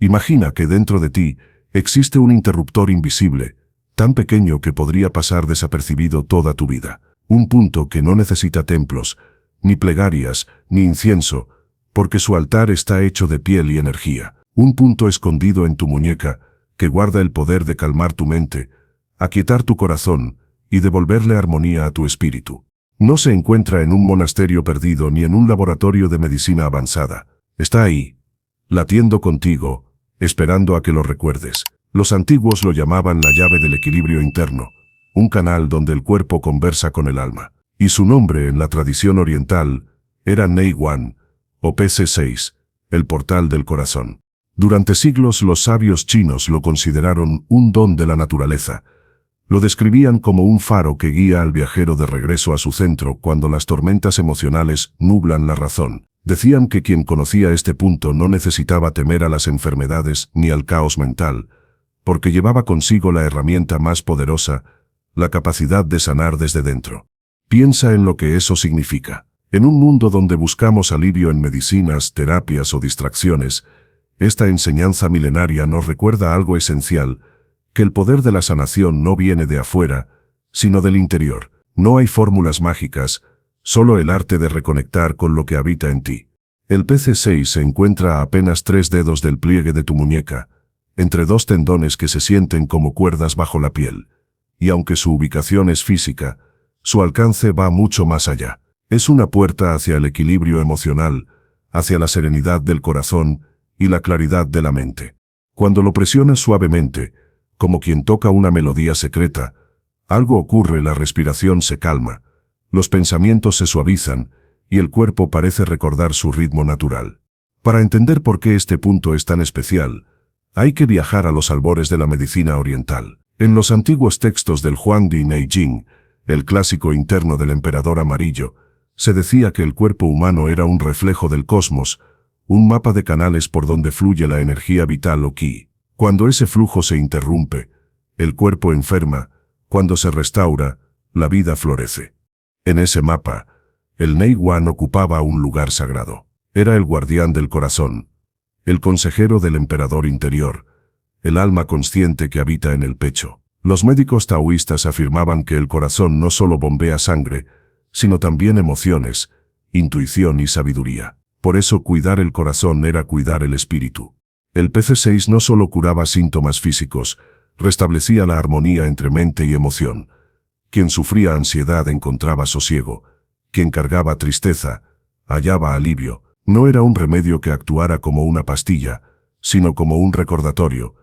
Imagina que dentro de ti existe un interruptor invisible, tan pequeño que podría pasar desapercibido toda tu vida. Un punto que no necesita templos, ni plegarias, ni incienso, porque su altar está hecho de piel y energía. Un punto escondido en tu muñeca, que guarda el poder de calmar tu mente, aquietar tu corazón y devolverle armonía a tu espíritu. No se encuentra en un monasterio perdido ni en un laboratorio de medicina avanzada. Está ahí, latiendo contigo, esperando a que lo recuerdes. Los antiguos lo llamaban la llave del equilibrio interno, un canal donde el cuerpo conversa con el alma. Y su nombre en la tradición oriental era Neiwan, o PC6, el portal del corazón. Durante siglos los sabios chinos lo consideraron un don de la naturaleza. Lo describían como un faro que guía al viajero de regreso a su centro cuando las tormentas emocionales nublan la razón. Decían que quien conocía este punto no necesitaba temer a las enfermedades ni al caos mental, porque llevaba consigo la herramienta más poderosa, la capacidad de sanar desde dentro. Piensa en lo que eso significa. En un mundo donde buscamos alivio en medicinas, terapias o distracciones, esta enseñanza milenaria nos recuerda algo esencial, que el poder de la sanación no viene de afuera, sino del interior. No hay fórmulas mágicas, solo el arte de reconectar con lo que habita en ti. El PC6 se encuentra a apenas 3 dedos del pliegue de tu muñeca, entre 2 tendones que se sienten como cuerdas bajo la piel. Y aunque su ubicación es física, su alcance va mucho más allá. Es una puerta hacia el equilibrio emocional, hacia la serenidad del corazón y la claridad de la mente. Cuando lo presionas suavemente, como quien toca una melodía secreta, algo ocurre, la respiración se calma, los pensamientos se suavizan y el cuerpo parece recordar su ritmo natural. Para entender por qué este punto es tan especial, hay que viajar a los albores de la medicina oriental. En los antiguos textos del Huangdi Neijing, el clásico interno del emperador amarillo, se decía que el cuerpo humano era un reflejo del cosmos, un mapa de canales por donde fluye la energía vital o ki. Cuando ese flujo se interrumpe, el cuerpo enferma; cuando se restaura, la vida florece. En ese mapa, el Neiwan ocupaba un lugar sagrado. Era el guardián del corazón, el consejero del emperador interior, el alma consciente que habita en el pecho. Los médicos taoístas afirmaban que el corazón no solo bombea sangre, sino también emociones, intuición y sabiduría. Por eso cuidar el corazón era cuidar el espíritu. El PC6 no solo curaba síntomas físicos, restablecía la armonía entre mente y emoción. Quien sufría ansiedad encontraba sosiego, quien cargaba tristeza, hallaba alivio. No era un remedio que actuara como una pastilla, sino como un recordatorio.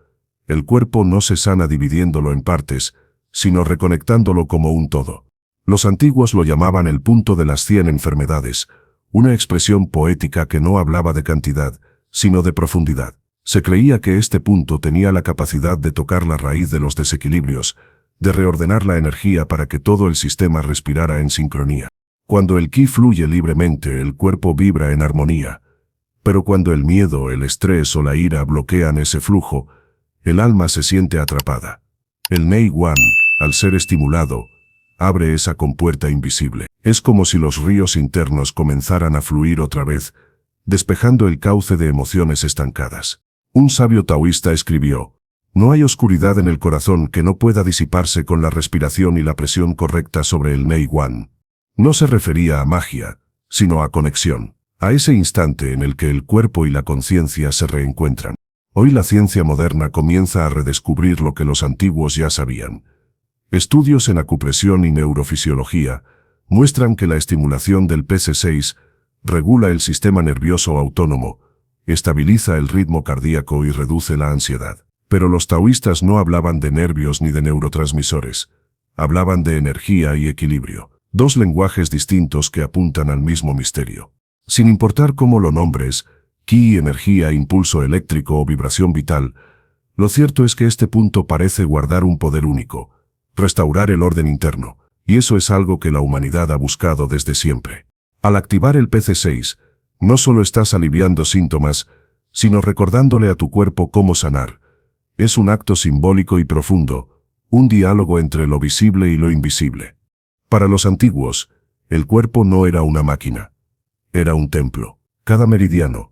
El cuerpo no se sana dividiéndolo en partes, sino reconectándolo como un todo. Los antiguos lo llamaban el punto de las 100 enfermedades, una expresión poética que no hablaba de cantidad, sino de profundidad. Se creía que este punto tenía la capacidad de tocar la raíz de los desequilibrios, de reordenar la energía para que todo el sistema respirara en sincronía. Cuando el ki fluye libremente, el cuerpo vibra en armonía. Pero cuando el miedo, el estrés o la ira bloquean ese flujo, el alma se siente atrapada. El Neiwan, al ser estimulado, abre esa compuerta invisible. Es como si los ríos internos comenzaran a fluir otra vez, despejando el cauce de emociones estancadas. Un sabio taoísta escribió: no hay oscuridad en el corazón que no pueda disiparse con la respiración y la presión correcta sobre el Neiwan. No se refería a magia, sino a conexión, a ese instante en el que el cuerpo y la conciencia se reencuentran. Hoy la ciencia moderna comienza a redescubrir lo que los antiguos ya sabían. Estudios en acupresión y neurofisiología muestran que la estimulación del PC6 regula el sistema nervioso autónomo, estabiliza el ritmo cardíaco y reduce la ansiedad. Pero los taoístas no hablaban de nervios ni de neurotransmisores. Hablaban de energía y equilibrio. Dos lenguajes distintos que apuntan al mismo misterio. Sin importar cómo lo nombres, ki, energía, impulso eléctrico o vibración vital, lo cierto es que este punto parece guardar un poder único: restaurar el orden interno, y eso es algo que la humanidad ha buscado desde siempre. Al activar el PC6, no solo estás aliviando síntomas, sino recordándole a tu cuerpo cómo sanar. Es un acto simbólico y profundo, un diálogo entre lo visible y lo invisible. Para los antiguos, el cuerpo no era una máquina, era un templo. Cada meridiano,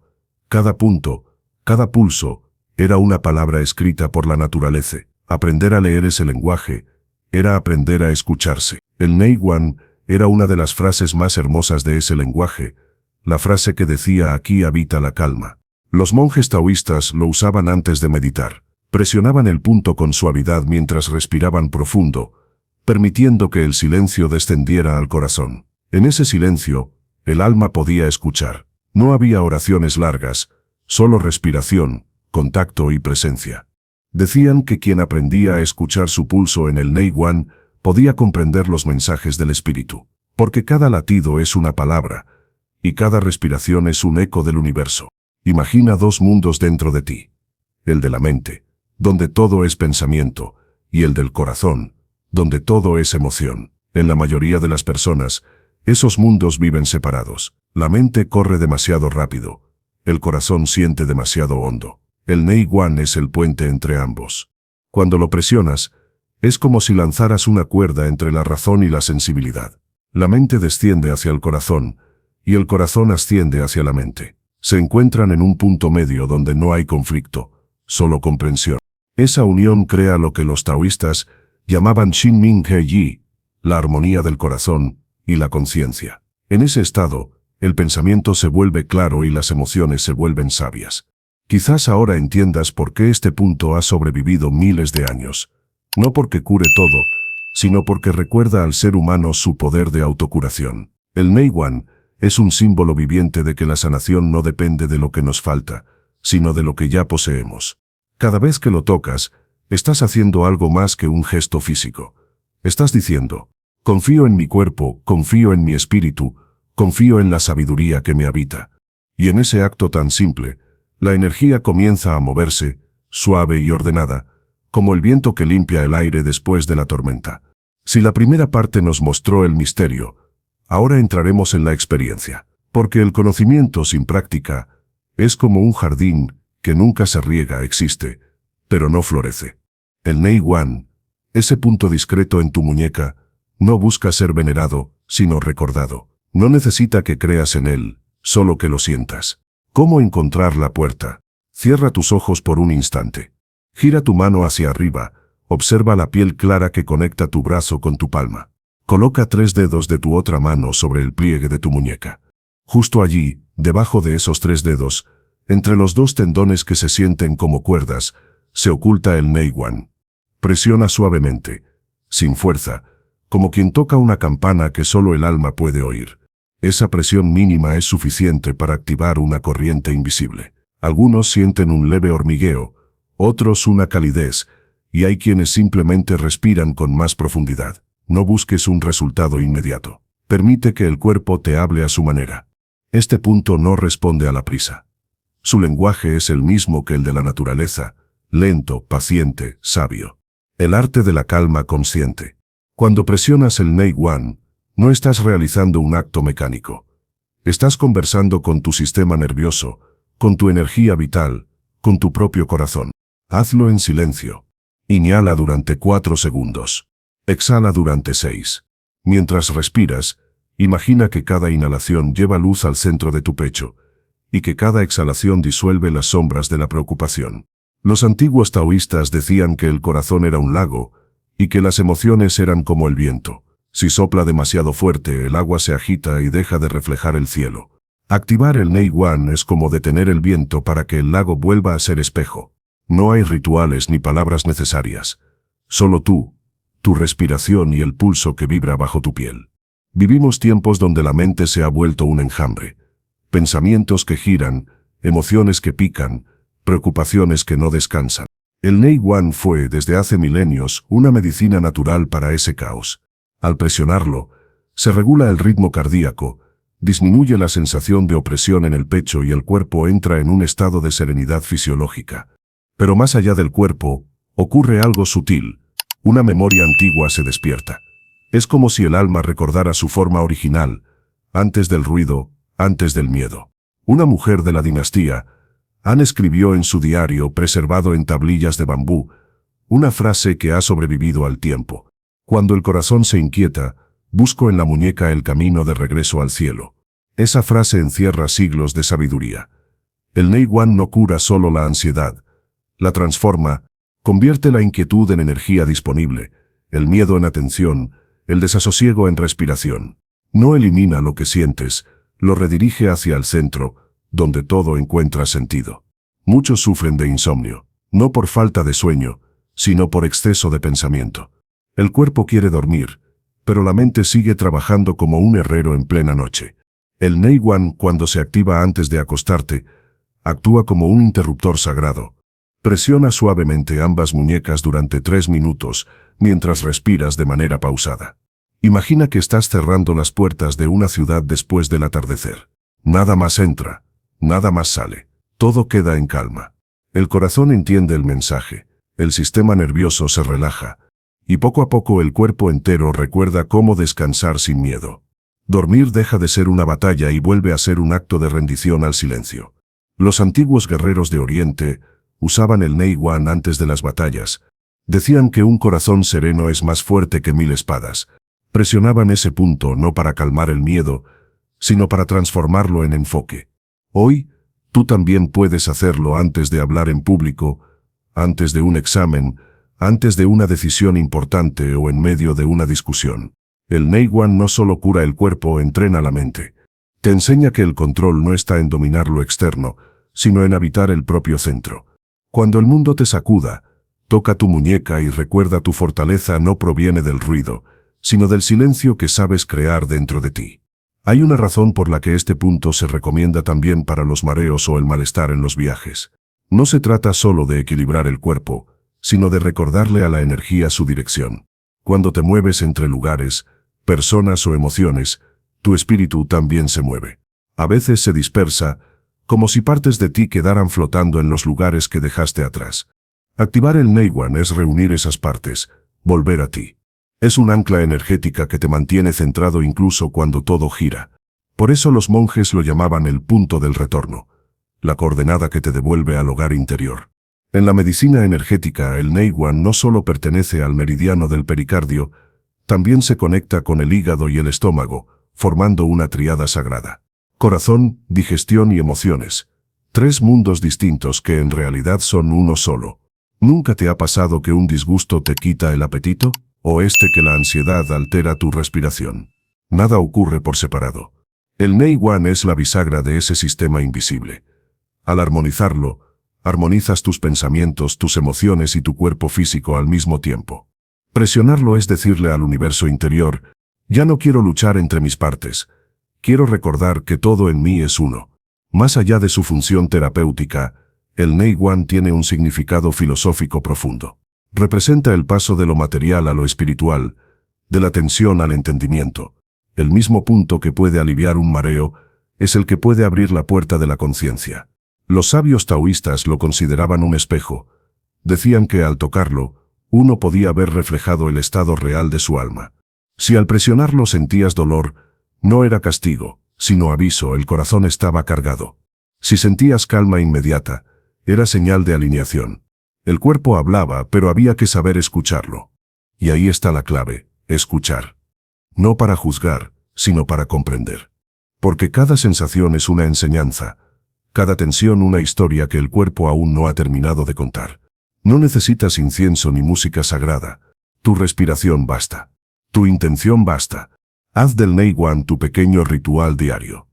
cada punto, cada pulso, Era una palabra escrita por la naturaleza. Aprender a leer ese lenguaje era aprender a escucharse. El Neiwan era una de las frases más hermosas de ese lenguaje, la frase que decía aquí habita la calma. Los monjes taoístas lo usaban antes de meditar. Presionaban el punto con suavidad mientras respiraban profundo, permitiendo que el silencio descendiera al corazón. En ese silencio, el alma podía escuchar. No había oraciones largas, solo respiración, contacto y presencia. Decían que quien aprendía a escuchar su pulso en el Neiwan podía comprender los mensajes del espíritu, porque cada latido es una palabra, y cada respiración es un eco del universo. Imagina dos mundos dentro de ti. El de la mente, donde todo es pensamiento, y el del corazón, donde todo es emoción. En la mayoría de las personas, esos mundos viven separados. La mente corre demasiado rápido. El corazón siente demasiado hondo. El Neiwan es el puente entre ambos. Cuando lo presionas, es como si lanzaras una cuerda entre la razón y la sensibilidad. La mente desciende hacia el corazón, y el corazón asciende hacia la mente. Se encuentran en un punto medio donde no hay conflicto, solo comprensión. Esa unión crea lo que los taoístas llamaban Shin Ming He Yi, la armonía del corazón y la conciencia. En ese estado, el pensamiento se vuelve claro y las emociones se vuelven sabias. Quizás ahora entiendas por qué este punto ha sobrevivido miles de años. No porque cure todo, sino porque recuerda al ser humano su poder de autocuración. El Neiwan es un símbolo viviente de que la sanación no depende de lo que nos falta, sino de lo que ya poseemos. Cada vez que lo tocas, estás haciendo algo más que un gesto físico. Estás diciendo, confío en mi cuerpo, confío en mi espíritu, confío en la sabiduría que me habita. Y en ese acto tan simple, la energía comienza a moverse, suave y ordenada, como el viento que limpia el aire después de la tormenta. Si la primera parte nos mostró el misterio, ahora entraremos en la experiencia, porque el conocimiento sin práctica es como un jardín que nunca se riega, existe, pero no florece. El Neiwan, ese punto discreto en tu muñeca, no busca ser venerado, sino recordado. No necesita que creas en él, solo que lo sientas. ¿Cómo encontrar la puerta? Cierra tus ojos por un instante. Gira tu mano hacia arriba, observa la piel clara que conecta tu brazo con tu palma. Coloca 3 dedos de tu otra mano sobre el pliegue de tu muñeca. Justo allí, debajo de esos 3 dedos, entre los 2 tendones que se sienten como cuerdas, se oculta el Neiwan. Presiona suavemente, sin fuerza, como quien toca una campana que solo el alma puede oír. Esa presión mínima es suficiente para activar una corriente invisible. Algunos sienten un leve hormigueo, otros una calidez, y hay quienes simplemente respiran con más profundidad. No busques un resultado inmediato. Permite que el cuerpo te hable a su manera. Este punto no responde a la prisa. Su lenguaje es el mismo que el de la naturaleza, lento, paciente, sabio. El arte de la calma consciente. Cuando presionas el Neiwan, no estás realizando un acto mecánico. Estás conversando con tu sistema nervioso, con tu energía vital, con tu propio corazón. Hazlo en silencio. Inhala durante 4 segundos. Exhala durante 6. Mientras respiras, imagina que cada inhalación lleva luz al centro de tu pecho, y que cada exhalación disuelve las sombras de la preocupación. Los antiguos taoístas decían que el corazón era un lago, y que las emociones eran como el viento. Si sopla demasiado fuerte, el agua se agita y deja de reflejar el cielo. Activar el Neiwan es como detener el viento para que el lago vuelva a ser espejo. No hay rituales ni palabras necesarias. Solo tú, tu respiración y el pulso que vibra bajo tu piel. Vivimos tiempos donde la mente se ha vuelto un enjambre. Pensamientos que giran, emociones que pican, preocupaciones que no descansan. El Neiwan fue, desde hace milenios, una medicina natural para ese caos. Al presionarlo, se regula el ritmo cardíaco, disminuye la sensación de opresión en el pecho y el cuerpo entra en un estado de serenidad fisiológica. Pero más allá del cuerpo, ocurre algo sutil. Una memoria antigua se despierta. Es como si el alma recordara su forma original, antes del ruido, antes del miedo. Una mujer de la dinastía, Han escribió en su diario, preservado en tablillas de bambú, una frase que ha sobrevivido al tiempo. Cuando el corazón se inquieta, busco en la muñeca el camino de regreso al cielo. Esa frase encierra siglos de sabiduría. El Neiwan no cura solo la ansiedad, La transforma, convierte la inquietud en energía disponible, el miedo en atención, el desasosiego en respiración. No elimina lo que sientes, lo redirige hacia el centro, donde todo encuentra sentido. Muchos sufren de insomnio, no por falta de sueño, sino por exceso de pensamiento. El cuerpo quiere dormir, pero la mente sigue trabajando como un herrero en plena noche. El Neiwan, cuando se activa antes de acostarte, actúa como un interruptor sagrado. Presiona suavemente ambas muñecas durante 3 minutos, mientras respiras de manera pausada. Imagina que estás cerrando las puertas de una ciudad después del atardecer. Nada más entra, nada más sale. Todo queda en calma. El corazón entiende el mensaje, el sistema nervioso se relaja, y poco a poco el cuerpo entero recuerda cómo descansar sin miedo. Dormir deja de ser una batalla y vuelve a ser un acto de rendición al silencio. Los antiguos guerreros de Oriente usaban el Neiwan antes de las batallas. Decían que un corazón sereno es más fuerte que 1000 espadas. Presionaban ese punto no para calmar el miedo, sino para transformarlo en enfoque. Hoy, tú también puedes hacerlo antes de hablar en público, antes de un examen, antes de una decisión importante o en medio de una discusión. El Neiwan no solo cura el cuerpo, entrena la mente. Te enseña que el control no está en dominar lo externo, sino en habitar el propio centro. Cuando el mundo te sacuda, toca tu muñeca y recuerda tu fortaleza no proviene del ruido, sino del silencio que sabes crear dentro de ti. Hay una razón por la que este punto se recomienda también para los mareos o el malestar en los viajes. No se trata solo de equilibrar el cuerpo, sino de recordarle a la energía su dirección. Cuando te mueves entre lugares, personas o emociones, tu espíritu también se mueve. A veces se dispersa, como si partes de ti quedaran flotando en los lugares que dejaste atrás. Activar el Neiwan es reunir esas partes, volver a ti. Es un ancla energética que te mantiene centrado incluso cuando todo gira. Por eso los monjes lo llamaban el punto del retorno, la coordenada que te devuelve al hogar interior. En la medicina energética, el Neiwan no solo pertenece al meridiano del pericardio, también se conecta con el hígado y el estómago, formando una tríada sagrada. Corazón, digestión y emociones. 3 mundos distintos que en realidad son uno solo. ¿Nunca te ha pasado que un disgusto te quita el apetito? ¿O que la ansiedad altera tu respiración? Nada ocurre por separado. El Neiwan es la bisagra de ese sistema invisible. Al armonizarlo, armonizas tus pensamientos, tus emociones y tu cuerpo físico al mismo tiempo. Presionarlo es decirle al universo interior, ya no quiero luchar entre mis partes. Quiero recordar que todo en mí es uno. Más allá de su función terapéutica, el Neiwan tiene un significado filosófico profundo. Representa el paso de lo material a lo espiritual, de la tensión al entendimiento. El mismo punto que puede aliviar un mareo es el que puede abrir la puerta de la conciencia. Los sabios taoístas lo consideraban un espejo. Decían que al tocarlo, uno podía ver reflejado el estado real de su alma. Si al presionarlo sentías dolor, no era castigo, sino aviso, el corazón estaba cargado. Si sentías calma inmediata, era señal de alineación. El cuerpo hablaba, pero había que saber escucharlo. Y ahí está la clave, escuchar. No para juzgar, sino para comprender. Porque cada sensación es una enseñanza, cada tensión una historia que el cuerpo aún no ha terminado de contar. No necesitas incienso ni música sagrada. Tu respiración basta. Tu intención basta. Haz del Neiwan tu pequeño ritual diario.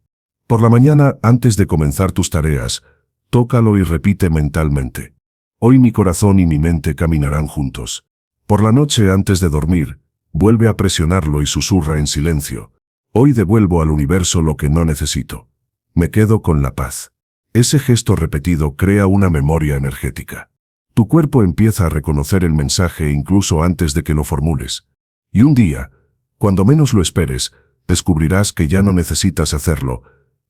Por la mañana, antes de comenzar tus tareas, tócalo y repite mentalmente. Hoy mi corazón y mi mente caminarán juntos. Por la noche, antes de dormir, vuelve a presionarlo y susurra en silencio. Hoy devuelvo al universo lo que no necesito. Me quedo con la paz. Ese gesto repetido crea una memoria energética. Tu cuerpo empieza a reconocer el mensaje incluso antes de que lo formules. Y un día, cuando menos lo esperes, descubrirás que ya no necesitas hacerlo.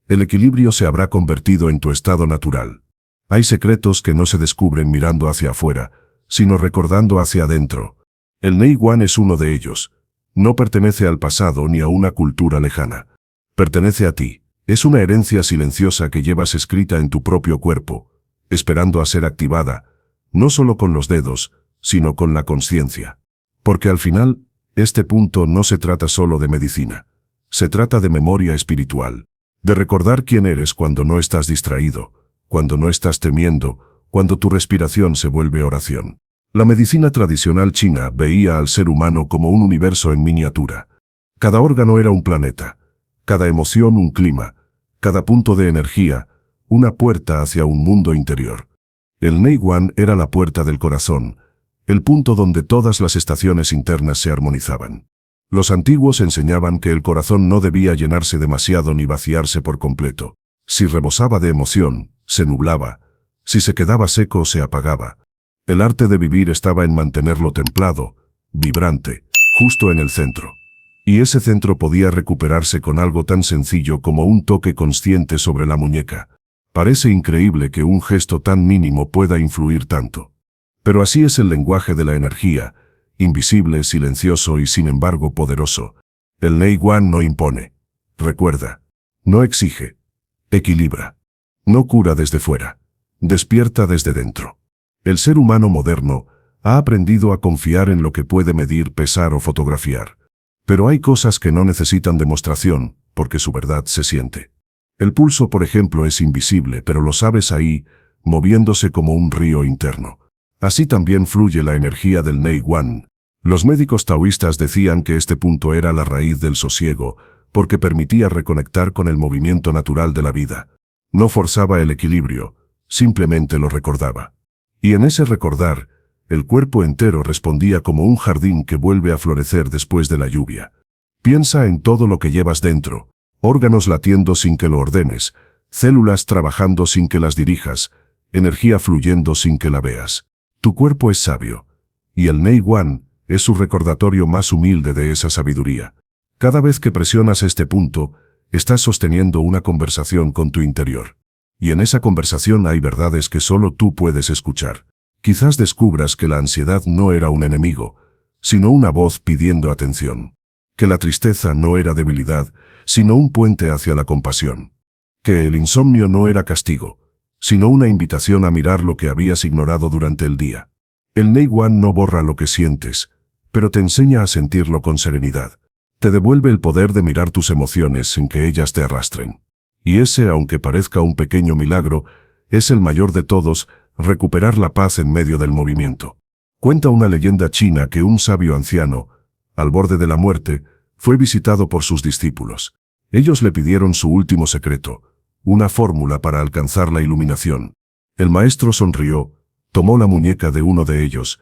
El equilibrio se habrá convertido en tu estado natural. Hay secretos que no se descubren mirando hacia afuera, sino recordando hacia adentro. El Neiwan es uno de ellos. No pertenece al pasado ni a una cultura lejana. Pertenece a ti. Es una herencia silenciosa que llevas escrita en tu propio cuerpo, esperando a ser activada, no solo con los dedos, sino con la conciencia. Porque al final, este punto no se trata solo de medicina. Se trata de memoria espiritual, de recordar quién eres cuando no estás distraído, cuando no estás temiendo, cuando tu respiración se vuelve oración. La medicina tradicional china veía al ser humano como un universo en miniatura. Cada órgano era un planeta, cada emoción un clima, cada punto de energía, una puerta hacia un mundo interior. El Neiguan era la puerta del corazón, el punto donde todas las estaciones internas se armonizaban. Los antiguos enseñaban que el corazón no debía llenarse demasiado ni vaciarse por completo. Si rebosaba de emoción, se nublaba. Si se quedaba seco, se apagaba. El arte de vivir estaba en mantenerlo templado, vibrante, justo en el centro. Y ese centro podía recuperarse con algo tan sencillo como un toque consciente sobre la muñeca. Parece increíble que un gesto tan mínimo pueda influir tanto. Pero así es el lenguaje de la energía, invisible, silencioso y sin embargo poderoso. El Neiguan no impone. Recuerda. No exige. Equilibra. No cura desde fuera. Despierta desde dentro. El ser humano moderno ha aprendido a confiar en lo que puede medir, pesar o fotografiar. Pero hay cosas que no necesitan demostración, porque su verdad se siente. El pulso, por ejemplo, es invisible, pero lo sabes ahí, moviéndose como un río interno. Así también fluye la energía del Neiguan. Los médicos taoístas decían que este punto era la raíz del sosiego, porque permitía reconectar con el movimiento natural de la vida. No forzaba el equilibrio, simplemente lo recordaba. Y en ese recordar, el cuerpo entero respondía como un jardín que vuelve a florecer después de la lluvia. Piensa en todo lo que llevas dentro, órganos latiendo sin que lo ordenes, células trabajando sin que las dirijas, energía fluyendo sin que la veas. Tu cuerpo es sabio, y el Neiguan es su recordatorio más humilde de esa sabiduría. Cada vez que presionas este punto, estás sosteniendo una conversación con tu interior. Y en esa conversación hay verdades que solo tú puedes escuchar. Quizás descubras que la ansiedad no era un enemigo, sino una voz pidiendo atención. Que la tristeza no era debilidad, sino un puente hacia la compasión. Que el insomnio no era castigo, sino una invitación a mirar lo que habías ignorado durante el día. El Neiguan no borra lo que sientes, pero te enseña a sentirlo con serenidad. Te devuelve el poder de mirar tus emociones sin que ellas te arrastren. Y ese, aunque parezca un pequeño milagro, es el mayor de todos, recuperar la paz en medio del movimiento. Cuenta una leyenda china que un sabio anciano, al borde de la muerte, fue visitado por sus discípulos. Ellos le pidieron su último secreto, una fórmula para alcanzar la iluminación. El maestro sonrió, tomó la muñeca de uno de ellos,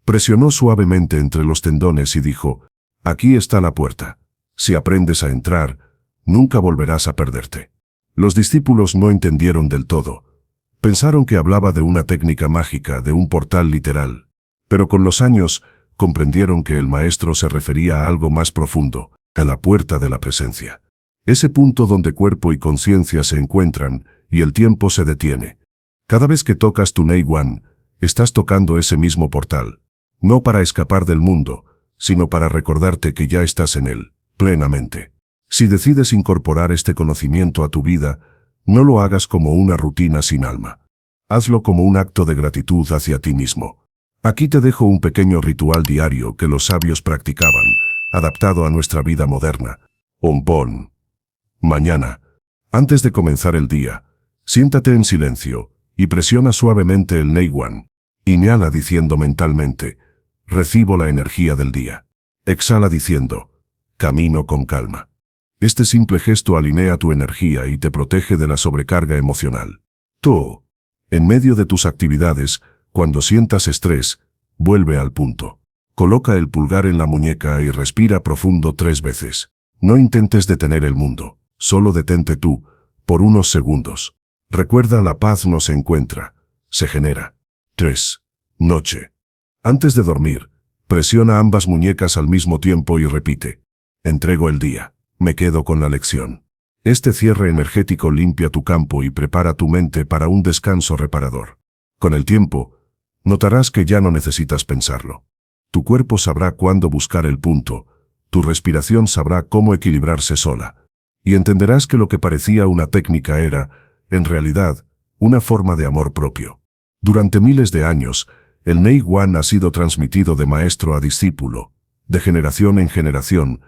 presionó suavemente entre los tendones y dijo: «Aquí está la puerta. Si aprendes a entrar, nunca volverás a perderte». Los discípulos no entendieron del todo. Pensaron que hablaba de una técnica mágica, de un portal literal. Pero con los años, comprendieron que el maestro se refería a algo más profundo, a la puerta de la presencia. Ese punto donde cuerpo y conciencia se encuentran, y el tiempo se detiene. Cada vez que tocas tu Neiguan, estás tocando ese mismo portal. No para escapar del mundo, sino para recordarte que ya estás en él, plenamente. Si decides incorporar este conocimiento a tu vida, no lo hagas como una rutina sin alma. Hazlo como un acto de gratitud hacia ti mismo. Aquí te dejo un pequeño ritual diario que los sabios practicaban, adaptado a nuestra vida moderna. Ompón. Mañana, antes de comenzar el día, siéntate en silencio y presiona suavemente el Neiguan. Inhala diciendo mentalmente: recibo la energía del día. Exhala diciendo: camino con calma. Este simple gesto alinea tu energía y te protege de la sobrecarga emocional. Tú, en medio de tus actividades, cuando sientas estrés, vuelve al punto. Coloca el pulgar en la muñeca y respira profundo 3 veces. No intentes detener el mundo, solo detente tú, por unos segundos. Recuerda, la paz no se encuentra, se genera. 3. Noche. Antes de dormir, presiona ambas muñecas al mismo tiempo y repite: entrego el día. Me quedo con la lección. Este cierre energético limpia tu campo y prepara tu mente para un descanso reparador. Con el tiempo, notarás que ya no necesitas pensarlo. Tu cuerpo sabrá cuándo buscar el punto, tu respiración sabrá cómo equilibrarse sola, y entenderás que lo que parecía una técnica era, en realidad, una forma de amor propio. Durante miles de años, el Neiguan ha sido transmitido de maestro a discípulo, de generación en generación,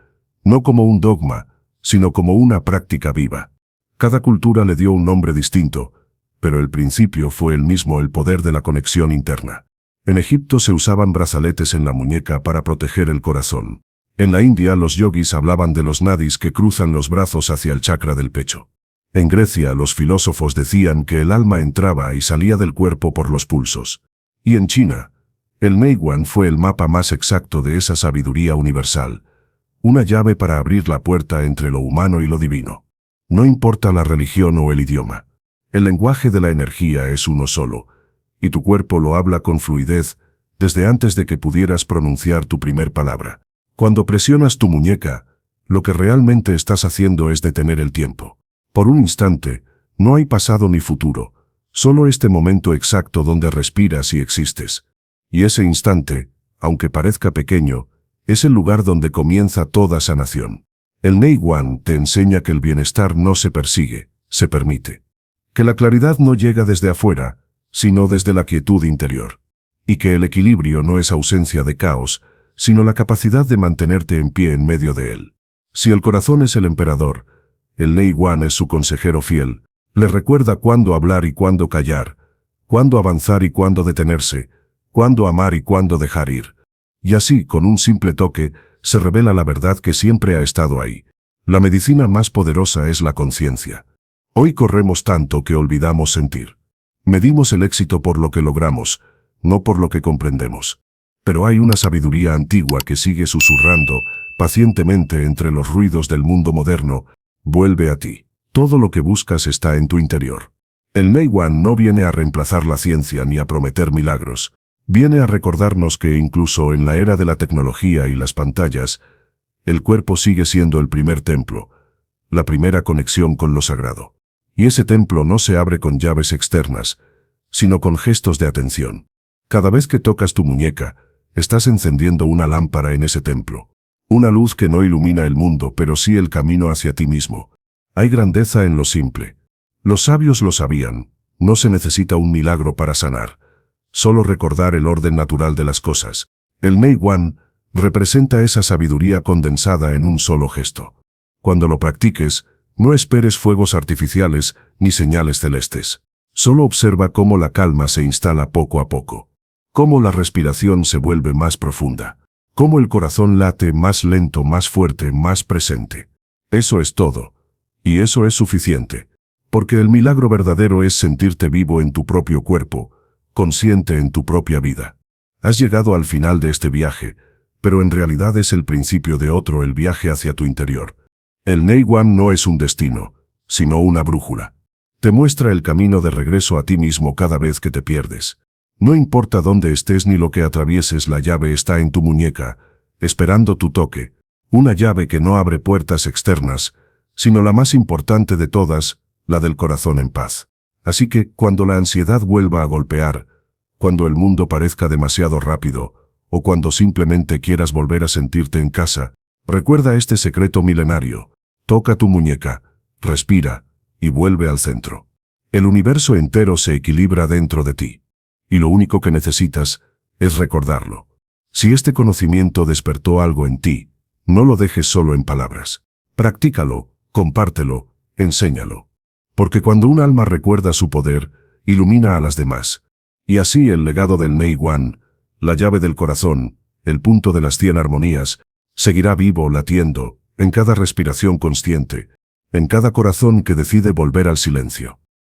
no como un dogma, sino como una práctica viva. Cada cultura le dio un nombre distinto, pero el principio fue el mismo, el poder de la conexión interna. En Egipto se usaban brazaletes en la muñeca para proteger el corazón. En la India los yogis hablaban de los nadis que cruzan los brazos hacia el chakra del pecho. En Grecia los filósofos decían que el alma entraba y salía del cuerpo por los pulsos. Y en China, el Neiguan fue el mapa más exacto de esa sabiduría universal, una llave para abrir la puerta entre lo humano y lo divino. No importa la religión o el idioma. El lenguaje de la energía es uno solo, y tu cuerpo lo habla con fluidez desde antes de que pudieras pronunciar tu primer palabra. Cuando presionas tu muñeca, lo que realmente estás haciendo es detener el tiempo. Por un instante, no hay pasado ni futuro, solo este momento exacto donde respiras y existes. Y ese instante, aunque parezca pequeño, es el lugar donde comienza toda sanación. El Neiguan te enseña que el bienestar no se persigue, se permite. Que la claridad no llega desde afuera, sino desde la quietud interior. Y que el equilibrio no es ausencia de caos, sino la capacidad de mantenerte en pie en medio de él. Si el corazón es el emperador, el Neiguan es su consejero fiel, le recuerda cuándo hablar y cuándo callar, cuándo avanzar y cuándo detenerse, cuándo amar y cuándo dejar ir. Y así, con un simple toque, se revela la verdad que siempre ha estado ahí. La medicina más poderosa es la conciencia. Hoy corremos tanto que olvidamos sentir. Medimos el éxito por lo que logramos, no por lo que comprendemos. Pero hay una sabiduría antigua que sigue susurrando, pacientemente entre los ruidos del mundo moderno: vuelve a ti. Todo lo que buscas está en tu interior. El Neiguan no viene a reemplazar la ciencia ni a prometer milagros. Viene a recordarnos que incluso en la era de la tecnología y las pantallas, el cuerpo sigue siendo el primer templo, la primera conexión con lo sagrado. Y ese templo no se abre con llaves externas, sino con gestos de atención. Cada vez que tocas tu muñeca, estás encendiendo una lámpara en ese templo. Una luz que no ilumina el mundo, pero sí el camino hacia ti mismo. Hay grandeza en lo simple. Los sabios lo sabían. No se necesita un milagro para sanar. Solo recordar el orden natural de las cosas. El Neiguan representa esa sabiduría condensada en un solo gesto. Cuando lo practiques, no esperes fuegos artificiales ni señales celestes. Solo observa cómo la calma se instala poco a poco. Cómo la respiración se vuelve más profunda. Cómo el corazón late más lento, más fuerte, más presente. Eso es todo. Y eso es suficiente. Porque el milagro verdadero es sentirte vivo en tu propio cuerpo, consciente en tu propia vida. Has llegado al final de este viaje, pero en realidad es el principio de otro, el viaje hacia tu interior. El Neiguan no es un destino, sino una brújula. Te muestra el camino de regreso a ti mismo cada vez que te pierdes. No importa dónde estés ni lo que atravieses, la llave está en tu muñeca, esperando tu toque. Una llave que no abre puertas externas, sino la más importante de todas, la del corazón en paz. Así que, cuando la ansiedad vuelva a golpear, cuando el mundo parezca demasiado rápido, o cuando simplemente quieras volver a sentirte en casa, recuerda este secreto milenario. Toca tu muñeca, respira, y vuelve al centro. El universo entero se equilibra dentro de ti. Y lo único que necesitas es recordarlo. Si este conocimiento despertó algo en ti, no lo dejes solo en palabras. Practícalo, compártelo, enséñalo. Porque cuando un alma recuerda su poder, ilumina a las demás. Y así el legado del Neiguan, la llave del corazón, el punto de las 100 armonías, seguirá vivo, latiendo, en cada respiración consciente, en cada corazón que decide volver al silencio.